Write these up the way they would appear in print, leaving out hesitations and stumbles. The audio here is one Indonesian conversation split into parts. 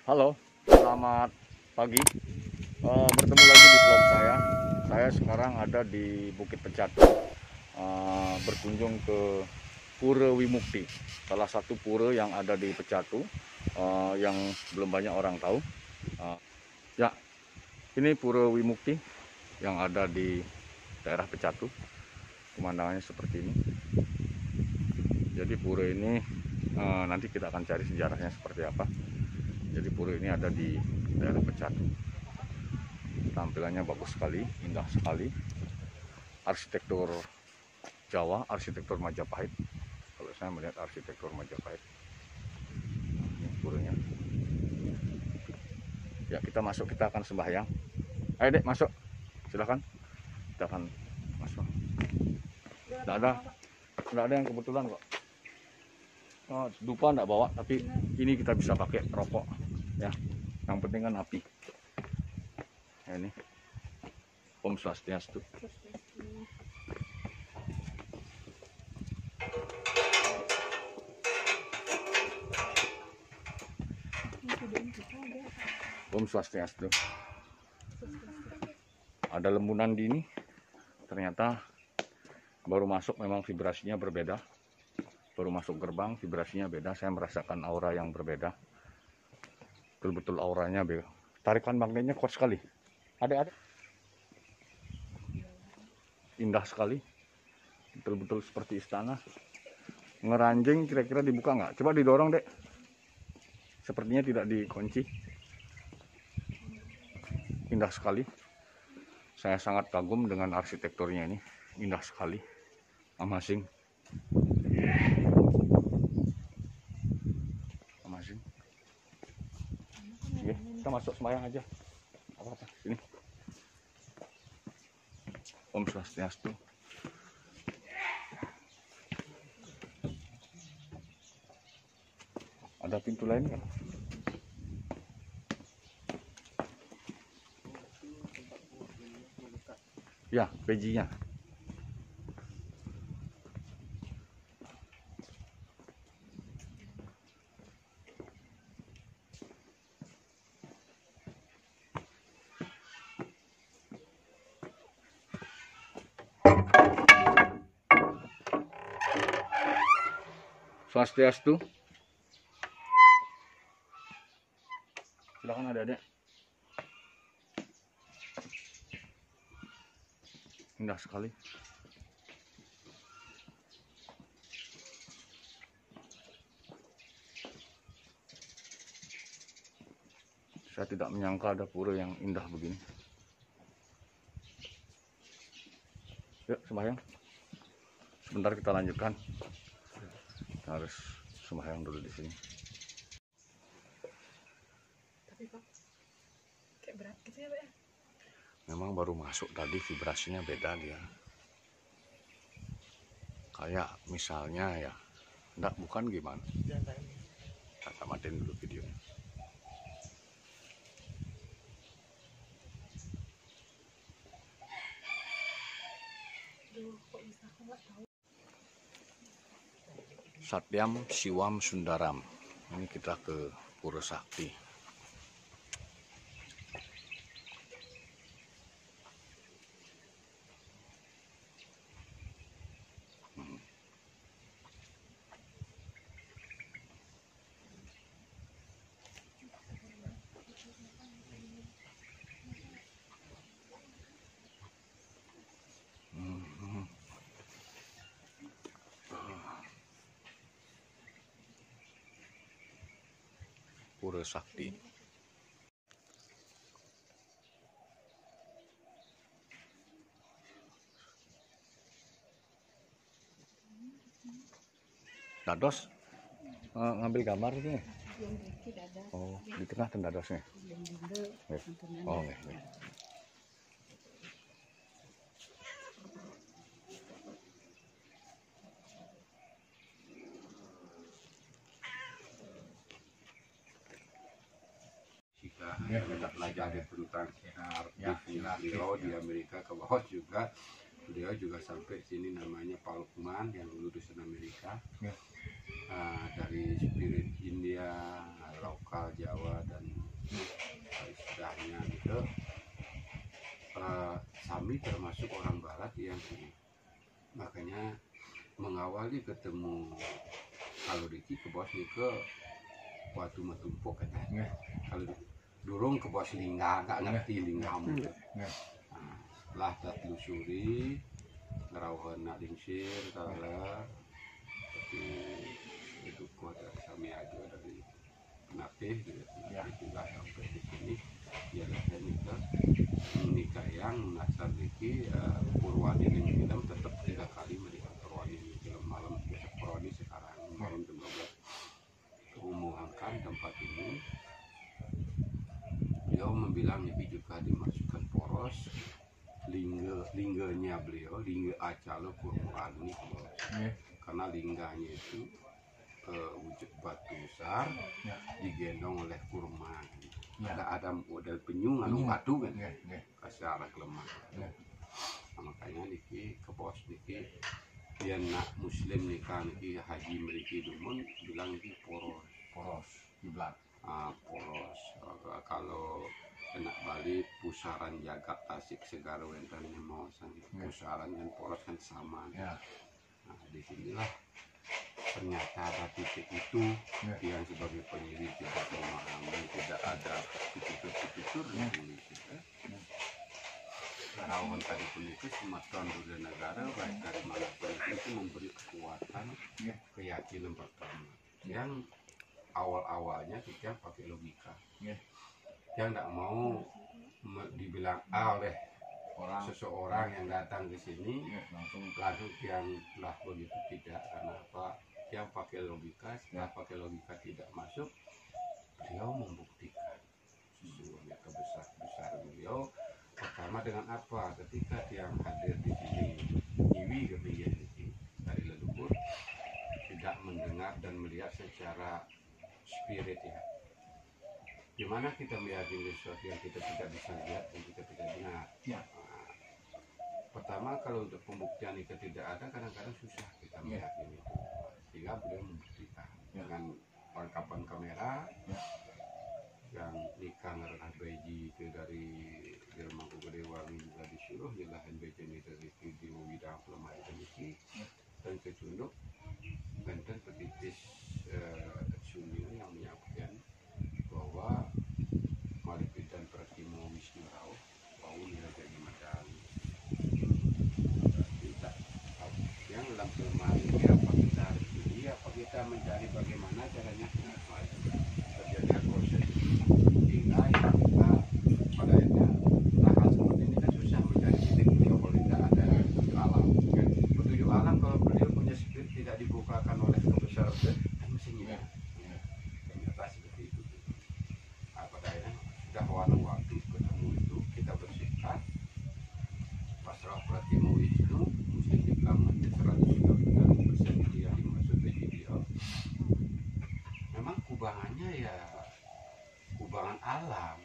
Halo, selamat pagi. Bertemu lagi di vlog saya. Saya sekarang ada di Bukit Pecatu, berkunjung ke Pura Wimukti, salah satu pura yang ada di Pecatu, yang belum banyak orang tahu. Ya, ini Pura Wimukti yang ada di daerah Pecatu. Pemandangannya seperti ini. Jadi pura ini nanti kita akan cari sejarahnya seperti apa. Jadi pura ini ada di daerah Pecatu. Tampilannya bagus sekali, indah sekali. Arsitektur Jawa, arsitektur Majapahit. Kalau saya melihat arsitektur Majapahit. Ini puranya. Ya, kita masuk, kita akan sembahyang. Ayo dek, masuk. Silahkan. Kita akan masuk. Tidak ada yang kebetulan kok. Dupa enggak bawa, tapi ini kita bisa pakai rokok. Ya, yang penting kan api. Ya, ini Om Swastiastu. Om Swastiastu. Ada lembunan di ini. Ternyata baru masuk memang vibrasinya berbeda. Baru masuk gerbang vibrasinya beda. Saya merasakan aura yang berbeda. Betul-betul auranya beda. Tarikan magnetnya kuat sekali. Ada. Indah sekali. Betul-betul seperti istana. Ngeranjing kira-kira dibuka nggak? Coba didorong dek. Sepertinya tidak dikunci. Indah sekali. Saya sangat kagum dengan arsitekturnya ini. Indah sekali. Amazing. Amazing. Oke, kita masuk sembahyang aja. Apa-apa, sini. Om Swastiastu. Ada pintu lain kan? Ya, pejinya. Swastiastu. Silakan adik-adik. Indah sekali. Saya tidak menyangka ada pura yang indah begini. Yuk sembahyang. Sebentar kita lanjutkan. Kita harus sembahyang dulu di sini. Tapi kok kayak berat gitu ya, Pak ya? Memang baru masuk tadi vibrasinya beda dia. Kayak misalnya ya, enggak, bukan gimana. Kita tamatin dulu videonya. Duh, kok bisa aku nggak tahu. Satyam Siwam Sundaram. Ini kita ke Pura Sakti. Pura Sakti. Dados ngambil gambar ini. Oh, di tengah tendadosnya. Oh, nggih. Kita pelajari tentang beliau di Amerika ke bawah juga. Beliau juga sampai sini namanya Pak Lukman yang lulusan Amerika. Dari Spirit India, lokal Jawa dan istilahnya gitu. Kami termasuk orang Barat yang makanya mengawali ketemu kalau Diki ke bos nih ke waktu metumpuk katanya. Kalau durung ke bos lingga nggak ngerti linggamu. Lah tak telusuri ngerawat nak dingsir kala tapi itu kuota kami aja dari penapih gitu itulah sampai di sini ya dan nikah yang nasar Diki Purwadi ini film tetap 3 kali melihat Purwadi ini film malam besok Purwadi sekarang malam jam 12 umumankan tempat ini beliau membilang ini juga dimasukkan poros lingganya beliau lingga acalo Purwadi karena lingganya itu wujud batu besar digendong oleh kurma ada model penyu anu batu kan kasih arah lemah makanya niki ke bos niki dia nak muslim nikah niki haji meriki dumun bilang niki poros kiblat poros kalau kena Bali pusaran jagat Tasik Segara Wenten mau pusaran dan poros kan sama nah disinilah ternyata ada titik itu yang sebagai penyidik tidak memahami tidak ada fitur di Indonesia. Rawan tadi pun itu semacam budaya negara baik dari mana pun itu memberi kekuatan keyakinan pertama yang awal-awalnya kita pakai logika yang tidak mau dibilang oleh seseorang yang datang ke sini langsung yang lah begitu tidak karena apa yang pakai logika setelah pakai logika tidak masuk beliau membuktikan sesungguhnya kebesaran beliau pertama dengan apa ketika yang hadir di sini Iwi kemudian dari leluhur tidak mendengar dan melihat secara spirit ya gimana kita meyakini sesuatu yang kita tidak bisa lihat dan kita tidak dengar pertama kalau untuk pembuktian itu tidak ada kadang-kadang susah kita meyakini itu sehingga beliau membuktikan dengan perlengkapan kamera yang nikah ngerah beji itu dari Mangku Gede Wangi juga disuruh nyelahan beji ini dari video widang pelemah itu dan kecunduk benten petitis Sunil yang menyampaikan bahwa Malipit dan Prasimo Wisnu Rao bau jadi madang yang dalam kelemahan ini apa kita harus pilih apa kita mencari bagaimana caranya terjadi proses sehingga yang kita pada akhirnya hal seperti ini kan susah mencari titik beliau kalau tidak ada petunjuk alam petunjuk alam kalau beliau punya spirit tidak dibukakan oleh kebesaran kan mestinya ternyata seperti itu pada akhirnya sudah waktu ketemu itu kita bersihkan pasrah Pratimu Wisnu muslim dikamat 100% dia dimaksud video memang kubangannya ya kubangan alam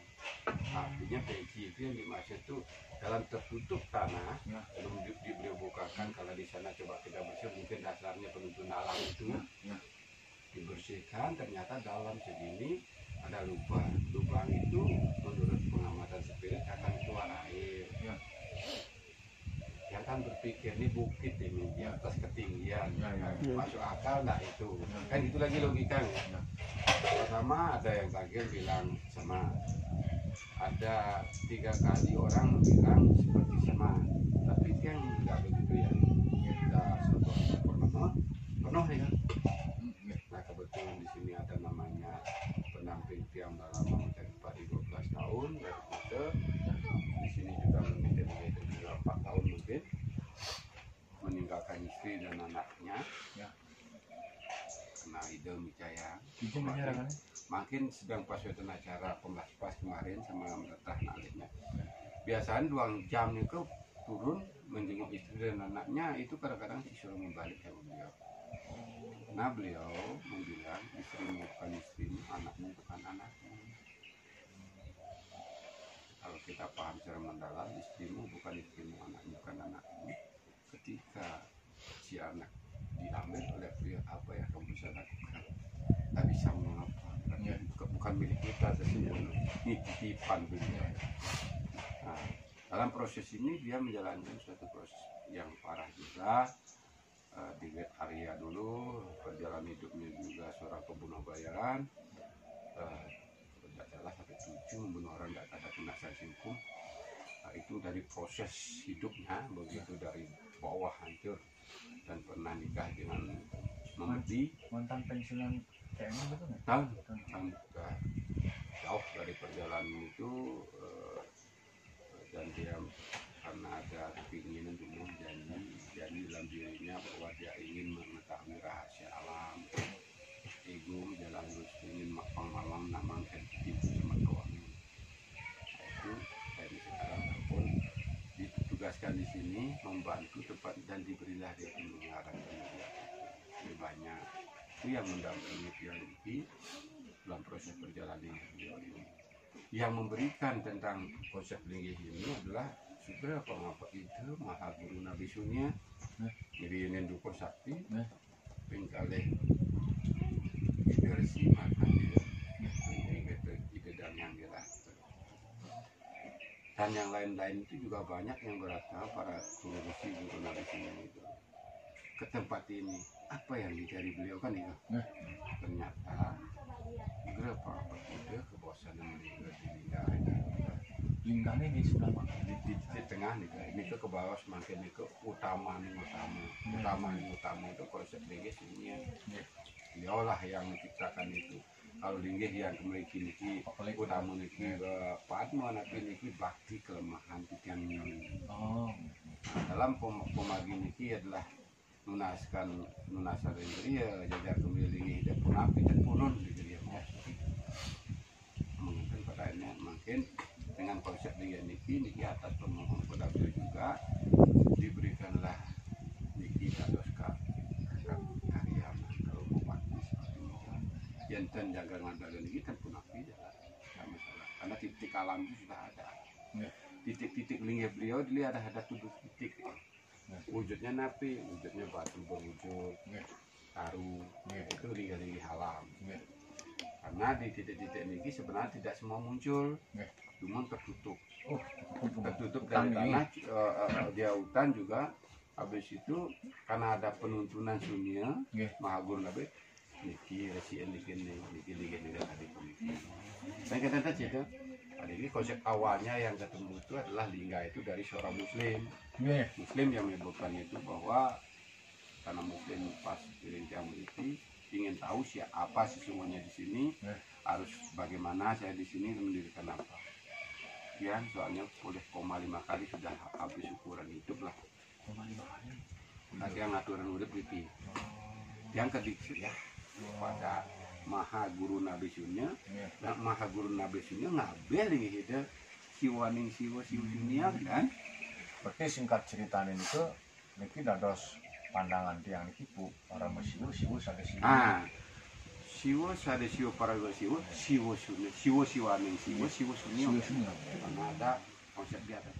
artinya peci itu yang dimaksud itu dalam tertutup tanah belum beliau bukakan kalau di sana coba kita bersih mungkin dasarnya penuntun alam itu dibersihkan ternyata dalam segini ada lubang itu menurut pengamatan spirit akan keluar air yang kan berpikir ini bukit ini di atas ketinggian masuk akal enggak itu kan itu lagi logikanya pertama ada yang kaget bilang sama ada 3 kali orang bilang seperti sama tapi yang enggak begitu ya kita penuh ya nah kebetulan di sini ada namanya pendamping tiang lama mencari padi 12 tahun dari kita di sini juga mungkin 4 tahun mungkin meninggalkan istri dan anaknya kena ide Micaya makin sedang pas itu acara pas kemarin sama meretah naliknya biasanya 2 jam itu turun menjenguk istri dan anaknya itu kadang-kadang disuruh membalik sama beliau nah beliau membilang istrimu bukan istrimu anakmu bukan anakmu kalau kita paham secara mendalam istrimu bukan istrimu anakmu bukan anakmu ketika si anak diambil oleh pria apa yang kamu bisa lakukan tak bisa mengapa bukan milik kita sesungguhnya, ini titipan beliau. Nah, dalam proses ini dia menjalankan suatu proses yang parah juga. Di Wet Area dulu perjalanan hidupnya juga seorang pembunuh bayaran, tidak salah sampai 7 membunuh orang tidak ada kena sanksi hukum. Itu dari proses hidupnya begitu, dari bawah hancur, dan pernah nikah dengan memedi. Mantan pensiunan TNI betul nggak? Tahun jauh dari perjalanan itu, dan dia karena ada keinginan untuk janji dalam dirinya bahwa dia ingin mengetahui rahasia alam, ego jalan terus ingin mapang malam namang entity sama kawan. Itu dari sekarang pun ditugaskan di sini membantu tempat, dan diberilah dia pendengaran media. Ini banyak itu yang mendampingi beliau ini dalam proses perjalanan beliau ini. Yang memberikan tentang konsep linggih ini adalah sudah pengapa itu Maha Guru Nabi Sunya, jadi ini dukun sakti, pengkalih idersi maka dia ide dan yang dirasa. Dan yang lain-lain itu juga banyak yang berasal para guru Nabi Sunya itu ke tempat ini. Apa yang dicari beliau kan itu? Ternyata berapa itu kebosanan beliau di Lingkangnya di sebelah mana? di tengah nih, ini ke bawah semakin ke utama itu konsep linggih ini. Dialah yang menciptakan itu. Kalau linggih yang memiliki niki utama niki padma nabi niki bakti kelemahan tiang ini. Dalam pemagi niki adalah nunasan indriya jajar kembali dan punapi dan punun gitu ya. Mungkin pada ini makin dengan konsep dia niki atas pemohon pada beliau juga diberikanlah niki kadoska karya kalau mau seperti itu. Yang jaga ngadakan niki kan punapi jalan masalah, karena titik alam itu sudah ada. Titik-titik linggih beliau dia ada 7 titik. Wujudnya napi, wujudnya batu berwujud taru, itu linggih-linggih alam. Karena di titik-titik ini sebenarnya tidak semua muncul, cuma tertutup. Tertutup dari tanah, dia hutan juga. Habis itu karena ada penuntunan sunya, Maha Guru Nabi, niki resien niki tadi. Saya kata tadi itu, ini konsep awalnya yang ketemu itu adalah lingga itu dari seorang Muslim. Muslim yang menyebutkan itu bahwa karena Muslim pas dirincang itu ingin tahu siapa sesungguhnya di sini, harus bagaimana saya di sini mendirikan apa. Ya, soalnya boleh 5 kali sudah habis ukuran hidup lah. 5 kali. Nanti yang ngaturan urip gitu. Yang kedua ya pada Maha Guru Nabi Sunya, dan Maha Guru Nabi Sunya ngabel ini itu siwaning siwa dunia kan. Berarti singkat ceritanya itu niki dados pandangan tiang niki para siwa sada siwa. Siwa sada siwa para siwa sunya, siwaning siwa sunya. Karena ada konsep di atas.